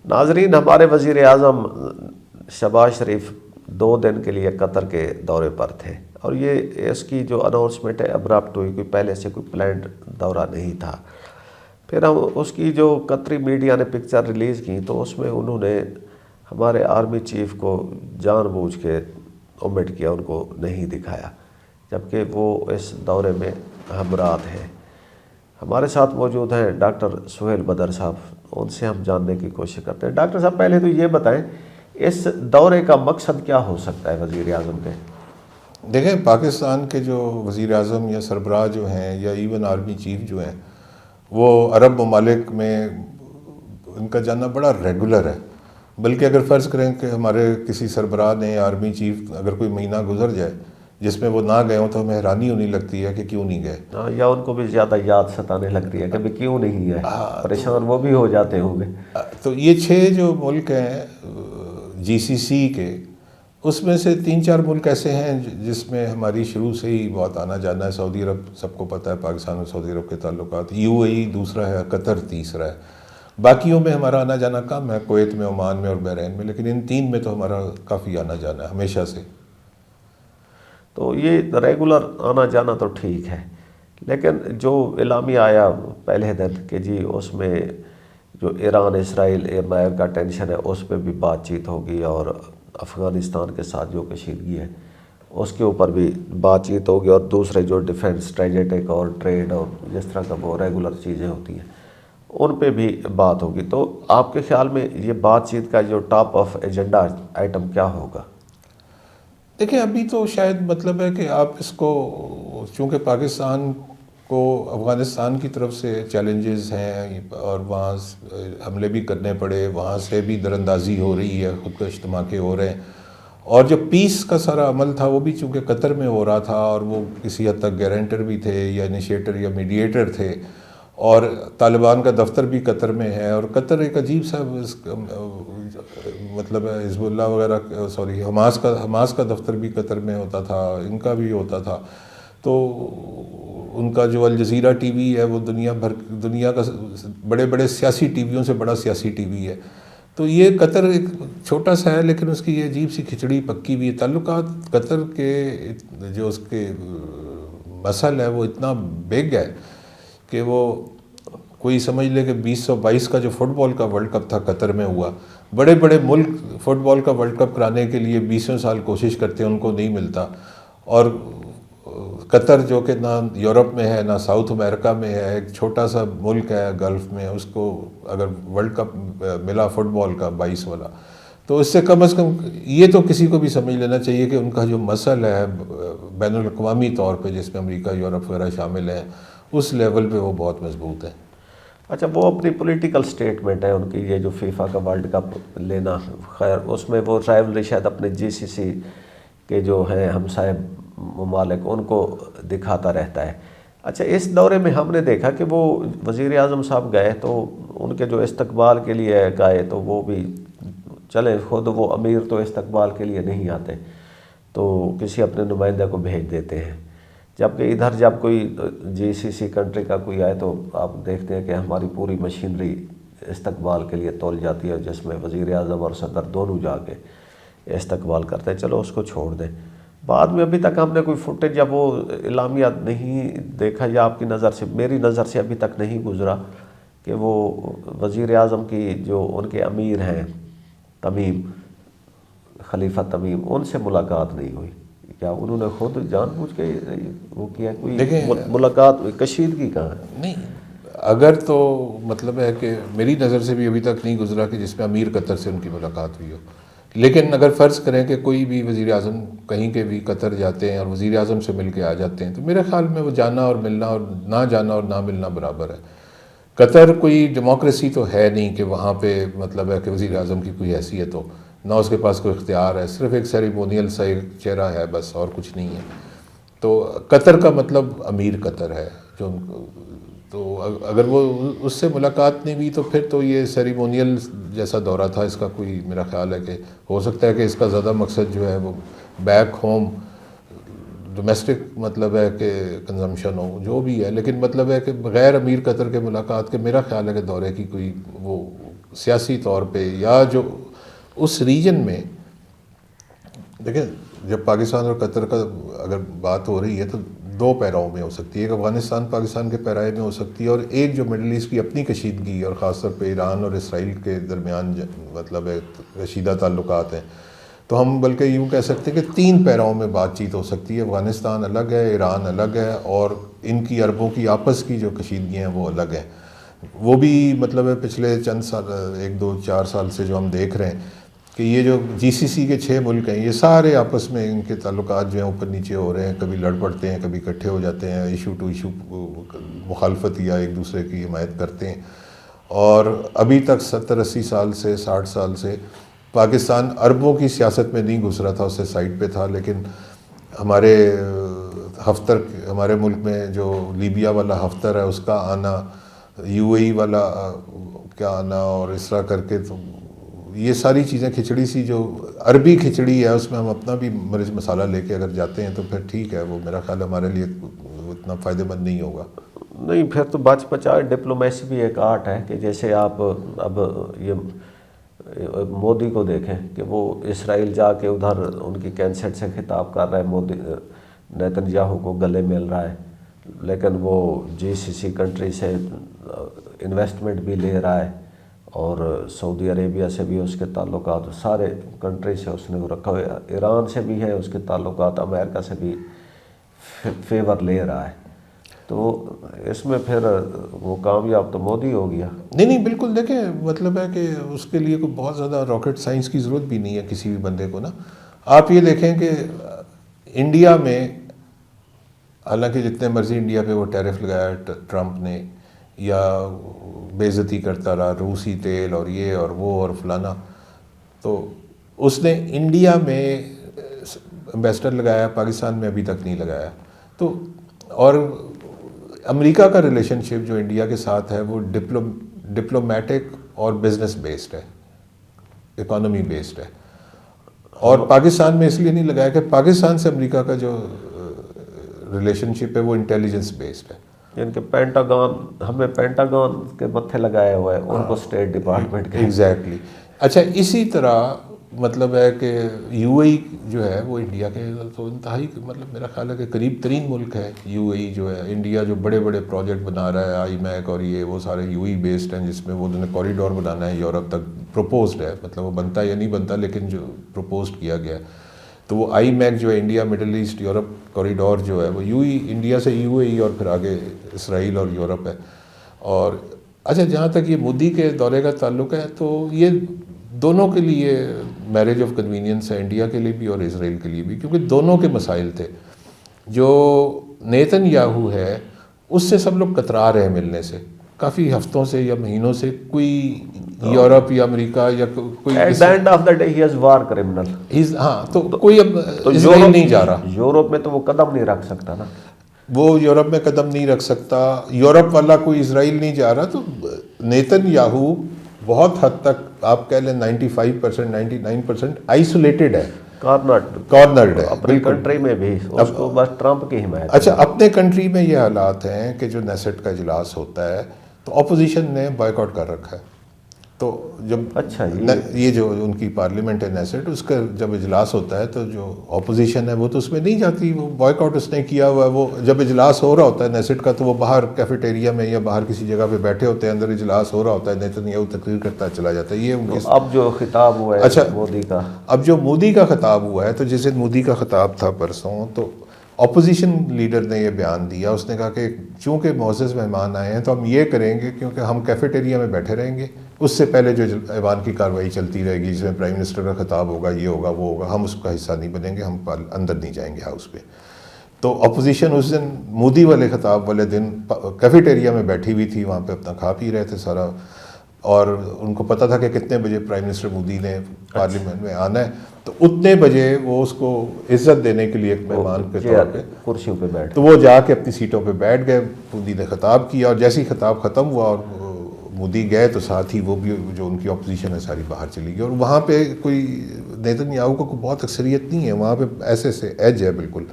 ناظرین، ہمارے وزیر اعظم شہباز شریف 2 دن کے لیے قطر کے دورے پر تھے، اور یہ اس کی جو اناؤنسمنٹ ہے ابرپٹ ہوئی، کوئی پہلے سے کوئی پلانڈ دورہ نہیں تھا۔ پھر ہم اس کی جو قطری میڈیا نے پکچر ریلیز کی تو اس میں انہوں نے ہمارے آرمی چیف کو جان بوجھ کے اومٹ کیا، ان کو نہیں دکھایا، جبکہ وہ اس دورے میں ہمراہ ہیں۔ ہمارے ساتھ موجود ہیں ڈاکٹر سہیل بدر صاحب، ان سے ہم جاننے کی کوشش کرتے ہیں۔ ڈاکٹر صاحب، پہلے تو یہ بتائیں اس دورے کا مقصد کیا ہو سکتا ہے وزیر اعظم کے؟ دیکھیں، پاکستان کے جو وزیر اعظم یا سربراہ جو ہیں یا ایون آرمی چیف جو ہیں، وہ عرب ممالک میں ان کا جانا بڑا ریگولر ہے۔ بلکہ اگر فرض کریں کہ ہمارے کسی سربراہ نے آرمی چیف اگر کوئی مہینہ گزر جائے جس میں وہ نہ گئے ہوں تو ہمیں حیرانی ہونی لگتی ہے کہ کیوں نہیں گئے، یا ان کو بھی زیادہ یاد ستانے لگتی ہے کہ کیوں نہیں ہے، پریشان وہ بھی ہو جاتے ہوں گے۔ تو یہ 6 جو ملک ہیں جی سی سی کے، اس میں سے 3-4 ملک ایسے ہیں جس میں ہماری شروع سے ہی بہت آنا جانا ہے۔ سعودی عرب سب کو پتہ ہے، پاکستان اور سعودی عرب کے تعلقات، یو اے ای دوسرا ہے، قطر تیسرا ہے۔ باقیوں میں ہمارا آنا جانا کم ہے، کویت میں، عمان میں اور بحرین میں، لیکن ان 3 میں تو ہمارا کافی آنا جانا ہے ہمیشہ سے۔ تو یہ ریگولر آنا جانا تو ٹھیک ہے، لیکن جو اعلامیہ آیا پہلے دن کہ جی اس میں جو ایران اسرائیل ایئر کا ٹینشن ہے اس پہ بھی بات چیت ہوگی، اور افغانستان کے ساتھ جو کشیدگی ہے اس کے اوپر بھی بات چیت ہوگی، اور دوسرے جو ڈیفنس، اسٹریٹجک اور ٹریڈ اور جس طرح کا وہ ریگولر چیزیں ہوتی ہیں ان پہ بھی بات ہوگی۔ تو آپ کے خیال میں یہ بات چیت کا جو ٹاپ آف ایجنڈا آئٹم کیا ہوگا؟ دیکھیں، ابھی تو شاید مطلب ہے کہ آپ اس کو، چونکہ پاکستان کو افغانستان کی طرف سے چیلنجز ہیں اور وہاں حملے بھی کرنے پڑے، وہاں سے بھی دراندازی ہو رہی ہے، خودکش دھماکے ہو رہے ہیں، اور جو پیس کا سارا عمل تھا وہ بھی چونکہ قطر میں ہو رہا تھا، اور وہ کسی حد تک گارنٹر بھی تھے یا انیشیٹر یا میڈیٹر تھے، اور طالبان کا دفتر بھی قطر میں ہے، اور قطر ایک عجیب سا مطلب ہے، حزب اللہ وغیرہ، سوری حماس کا دفتر بھی قطر میں ہوتا تھا، ان کا بھی ہوتا تھا۔ تو ان کا جو الجزیرہ ٹی وی ہے وہ دنیا کا بڑے بڑے سیاسی ٹی ویوں سے بڑا سیاسی ٹی وی ہے۔ تو یہ قطر ایک چھوٹا سا ہے، لیکن اس کی یہ عجیب سی کھچڑی پکی ہوئی ہے۔ تعلقات قطر کے جو اس کے مسئلہ ہے وہ اتنا بگ ہے کہ وہ کوئی سمجھ لے کہ 2022 کا جو فٹ بال کا ورلڈ کپ تھا قطر میں ہوا، بڑے بڑے ملک فٹ بال کا ورلڈ کپ کرانے کے لیے 20 سال کوشش کرتے ہیں، ان کو نہیں ملتا، اور قطر جو کہ نہ یورپ میں ہے نہ ساؤتھ امریکہ میں ہے، ایک چھوٹا سا ملک ہے گلف میں، اس کو اگر ورلڈ کپ ملا فٹ بال کا 22 والا، تو اس سے کم از کم یہ تو کسی کو بھی سمجھ لینا چاہیے کہ ان کا جو مسئلہ ہے بین الاقوامی طور پہ، جس میں امریکہ، یورپ وغیرہ شامل ہیں، اس لیول پہ وہ بہت مضبوط ہے۔ اچھا، وہ اپنی پولیٹیکل سٹیٹمنٹ ہے ان کی، یہ جو فیفا کا ورلڈ کپ لینا، خیر اس میں وہ رائیولری شاید اپنے جی سی سی کے جو ہیں ہمسائے ممالک ان کو دکھاتا رہتا ہے۔ اچھا، اس دورے میں ہم نے دیکھا کہ وہ وزیر اعظم صاحب گئے تو ان کے جو استقبال کے لیے گئے تو وہ بھی چلے، خود وہ امیر تو استقبال کے لیے نہیں آتے، تو کسی اپنے نمائندے کو بھیج دیتے ہیں، جبکہ ادھر جب کوئی جی سی سی کنٹری کا کوئی آئے تو آپ دیکھتے ہیں کہ ہماری پوری مشینری استقبال کے لیے تول جاتی ہے، جس میں وزیر اعظم اور صدر دونوں جا کے استقبال کرتے ہیں۔ چلو اس کو چھوڑ دیں، بعد میں ابھی تک ہم نے کوئی فوٹیج یا وہ اعلامیہ نہیں دیکھا، یا آپ کی نظر سے، میری نظر سے ابھی تک نہیں گزرا کہ وہ وزیر اعظم کی جو ان کے امیر ہیں تمیم، خلیفہ تمیم، ان سے ملاقات نہیں ہوئی؟ کیا انہوں نے خود جان بوجھ کے وہ کیا؟ کوئی ملاقات، کشیدگی کہاں ہے؟ نہیں، اگر تو مطلب ہے کہ میری نظر سے بھی ابھی تک نہیں گزرا کہ جس میں امیر قطر سے ان کی ملاقات ہوئی ہو، لیکن اگر فرض کریں کہ کوئی بھی وزیر اعظم کہیں کے بھی قطر جاتے ہیں اور وزیر اعظم سے مل کے آ جاتے ہیں، تو میرے خیال میں وہ جانا اور ملنا اور نہ جانا اور نہ ملنا برابر ہے۔ قطر کوئی ڈیموکریسی تو ہے نہیں کہ وہاں پہ مطلب ہے کہ وزیر اعظم کی کوئی حیثیت ہو، نہ اس کے پاس کوئی اختیار ہے، صرف ایک سیریمونیل سا ایک چہرہ ہے بس، اور کچھ نہیں ہے۔ تو قطر کا مطلب امیر قطر ہے، جو تو اگر وہ اس سے ملاقات نہیں ہوئی تو پھر تو یہ سیریمونیل جیسا دورہ تھا، اس کا کوئی میرا خیال ہے کہ ہو سکتا ہے کہ اس کا زیادہ مقصد جو ہے وہ بیک ہوم ڈومیسٹک مطلب ہے کہ کنزمپشن ہو، جو بھی ہے، لیکن مطلب ہے کہ غیر امیر قطر کے ملاقات کے میرا خیال ہے کہ دورے کی کوئی وہ سیاسی طور پہ یا جو اس ریجن میں، دیکھیں جب پاکستان اور قطر کا اگر بات ہو رہی ہے تو دو پیراؤں میں ہو سکتی ہے، ایک افغانستان پاکستان کے پیرائے میں ہو سکتی ہے، اور ایک جو مڈل ایسٹ کی اپنی کشیدگی اور خاص طور پہ ایران اور اسرائیل کے درمیان مطلب کشیدہ تعلقات ہیں، تو ہم بلکہ یوں کہہ سکتے ہیں کہ تین پیراؤں میں بات چیت ہو سکتی ہے، افغانستان الگ ہے، ایران الگ ہے، اور ان کی عربوں کی آپس کی جو کشیدگیاں ہیں وہ الگ ہیں۔ وہ بھی مطلب ہے پچھلے چند سال، 1-2-4 سال سے جو ہم دیکھ رہے ہیں کہ یہ جو جی سی سی کے 6 ملک ہیں، یہ سارے آپس میں ان کے تعلقات جو ہیں اوپر نیچے ہو رہے ہیں، کبھی لڑ پڑتے ہیں، کبھی اکٹھے ہو جاتے ہیں، ایشو ٹو ایشو مخالفت یا ایک دوسرے کی حمایت کرتے ہیں۔ اور ابھی تک 70-80 سال سے 60 سال سے پاکستان عربوں کی سیاست میں نہیں گھس رہا تھا، اس سے سائڈ پہ تھا، لیکن ہمارے ہفتر، ہمارے ملک میں جو لیبیا والا ہفتر ہے اس کا آنا، یو اے ای والا کیا آنا، اور اس طرح کر کے، تو یہ ساری چیزیں کھچڑی سی جو عربی کھچڑی ہے اس میں ہم اپنا بھی مرچ مسالہ لے کے اگر جاتے ہیں تو پھر ٹھیک ہے، وہ میرا خیال ہمارے لیے اتنا فائدہ مند نہیں ہوگا۔ نہیں، پھر تو بچ بچا ڈپلومیسی بھی ایک آرٹ ہے کہ جیسے آپ اب یہ مودی کو دیکھیں کہ وہ اسرائیل جا کے ادھر ان کی کینسٹ سے خطاب کر رہا ہے، مودی نیتن یاہو کو گلے مل رہا ہے، لیکن وہ جی سی سی کنٹری سے انویسٹمنٹ بھی لے رہا ہے، اور سعودی عربیہ سے بھی اس کے تعلقات، سارے کنٹری سے اس نے وہ رکھا ہوا، ایران سے بھی ہے اس کے تعلقات، امریکہ سے بھی فیور لے رہا ہے، تو اس میں پھر وہ کامیاب تو مودی ہو گیا۔ نہیں بالکل، دیکھیں مطلب ہے کہ اس کے لیے کوئی بہت زیادہ راکٹ سائنس کی ضرورت بھی نہیں ہے کسی بھی بندے کو نا۔ آپ یہ دیکھیں کہ انڈیا میں حالانکہ جتنے مرضی انڈیا پہ وہ ٹیرف لگایا ٹرمپ نے، یا بے عزتی کرتا رہا، روسی تیل اور یہ اور وہ اور فلانا، تو اس نے انڈیا میں امبیسڈر لگایا، پاکستان میں ابھی تک نہیں لگایا۔ تو اور امریکہ کا ریلیشن شپ جو انڈیا کے ساتھ ہے وہ ڈپلومیٹک اور بزنس بیسڈ ہے، اکانومی بیسڈ ہے، اور پاکستان میں اس لیے نہیں لگایا کہ پاکستان سے امریکہ کا جو ریلیشن شپ ہے وہ انٹیلیجنس بیسڈ ہے، ان کے پینٹاگون، ہمیں پینٹاگون کے متھے لگائے ہوئے ہیں، ان کو اسٹیٹ ڈپارٹمنٹ کے۔ ایگزیکٹلی۔ اچھا، اسی طرح مطلب ہے کہ یو اے ای جو ہے وہ انڈیا کے تو انتہائی، مطلب میرا خیال ہے کہ قریب ترین ملک ہے یو اے ای جو ہے۔ انڈیا جو بڑے بڑے پروجیکٹ بنا رہا ہے، آئی میک اور یہ وہ سارے یو اے ای بیسڈ ہیں، جس میں وہ انہوں نے کوریڈور بنانا ہے یورپ تک، پروپوزڈ ہے، مطلب وہ بنتا یا نہیں بنتا لیکن جو پروپوزڈ کیا گیا ہے، تو وہ آئی میک جو ہے India Middle East Europe corridor جو ہے وہ یو اے ای، انڈیا سے یو اے ای اور پھر آگے اسرائیل اور یورپ ہے۔ اور اچھا، جہاں تک یہ مودی کے دورے کا تعلق ہے تو یہ دونوں کے لیے میرج آف کنوینئنس ہے، انڈیا کے لیے بھی اور اسرائیل کے لیے بھی، کیونکہ دونوں کے مسائل تھے۔ جو نیتن یاہو ہے اس سے سب لوگ کترا رہے ہیں ملنے سے کافی ہفتوں سے یا مہینوں سے، کوئی یورپ یا امریکہ یا کوئی at the end of the day he is war criminal. ہاں، تو کوئی اب اسرائیل نہیں جا رہا، یورپ میں تو وہ قدم نہیں رکھ سکتا نا، وہ یورپ میں قدم نہیں رکھ سکتا، یورپ والا کوئی اسرائیل نہیں جا رہا، تو نیتن یاہو بہت حد تک آپ کہہ لیں 95% 99% آئسولیٹڈ ہے، کارنرڈ ہے اپنی کنٹری میں بھی، اس کو بس ٹرمپ کی حمایت۔ اچھا، اپنے کنٹری میں یہ حالات ہیں کہ جو نیسٹ کا اجلاس ہوتا ہے تو اپوزیشن نے بائیک آؤٹ کر رکھا ہے، تو جب اچھا یہ جو ان کی پارلیمنٹ ہے نیسٹ، اس کا جب اجلاس ہوتا ہے تو جو اپوزیشن ہے وہ تو اس میں نہیں جاتی، وہ بائیک آؤٹ اس نے کیا ہوا ہے۔ وہ جب اجلاس ہو رہا ہوتا ہے نیسٹ کا تو وہ باہر کیفیٹیریا میں یا باہر کسی جگہ پہ بیٹھے ہوتے ہیں، اندر اجلاس ہو رہا ہوتا ہے، نیتن یاہو تقریر کرتا چلا جاتا ہے۔ یہ ان کی اب جو خطاب ہوا ہے اچھا مودی کا، اب جو مودی کا خطاب ہوا ہے، تو جس دن مودی کا خطاب تھا پرسوں، تو اپوزیشن لیڈر نے یہ بیان دیا، اس نے کہا کہ چونکہ معزز مہمان آئے ہیں تو ہم یہ کریں گے کیونکہ ہم کیفیٹیریا میں بیٹھے رہیں گے، اس سے پہلے جو ایوان کی کارروائی چلتی رہے گی جس میں پرائم منسٹر کا خطاب ہوگا، یہ ہوگا وہ ہوگا، ہم اس کا حصہ نہیں بنیں گے، ہم اندر نہیں جائیں گے ہاؤس پہ۔ تو اپوزیشن اس دن مودی والے خطاب والے دن کیفیٹیریا میں بیٹھی ہوئی تھی، وہاں پہ اپنا کھا پی رہے تھے سارا، اور ان کو پتہ تھا کہ کتنے بجے پرائم منسٹر مودی نے پارلیمنٹ میں آنا ہے، تو اتنے بجے وہ اس کو عزت دینے کے لیے ایک مہمان کے طور پہ کرسیوں پہ بیٹھ، تو وہ جا کے اپنی سیٹوں پہ بیٹھ گئے، مودی نے خطاب کیا، اور جیسے ہی خطاب ختم ہوا اور مودی گئے تو ساتھ ہی وہ بھی جو ان کی اپوزیشن ہے ساری باہر چلی گئی، اور وہاں پہ کوئی نیتن یاہو کو کوئی بہت اکثریت نہیں ہے، وہاں پہ ایسے سے ایج ہے بالکل،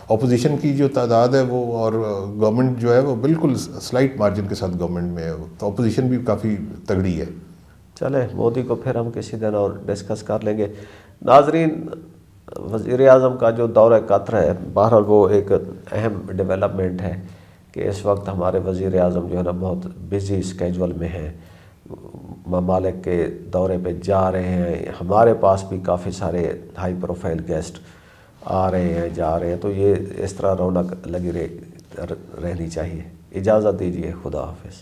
اپوزیشن کی جو تعداد ہے وہ، اور گورنمنٹ جو ہے وہ بالکل سلائٹ مارجن کے ساتھ گورنمنٹ میں ہے، تو اپوزیشن بھی کافی تگڑی ہے۔ چلے مودی کو پھر ہم کسی دن اور ڈسکس کر لیں گے. ناظرین، وزیر اعظم کا جو دورہ قطر ہے، بہرحال وہ ایک اہم ڈیولپمنٹ ہے کہ اس وقت ہمارے وزیر اعظم جو ہے نا بہت بزی اسکیجول میں ہیں، ممالک کے دورے پہ جا رہے ہیں. ہمارے پاس بھی کافی سارے ہائی پروفائل گیسٹ آ رہے ہیں، جا رہے ہیں، تو یہ اس طرح رونق لگی رہنی چاہیے. اجازت دیجیے، خدا حافظ.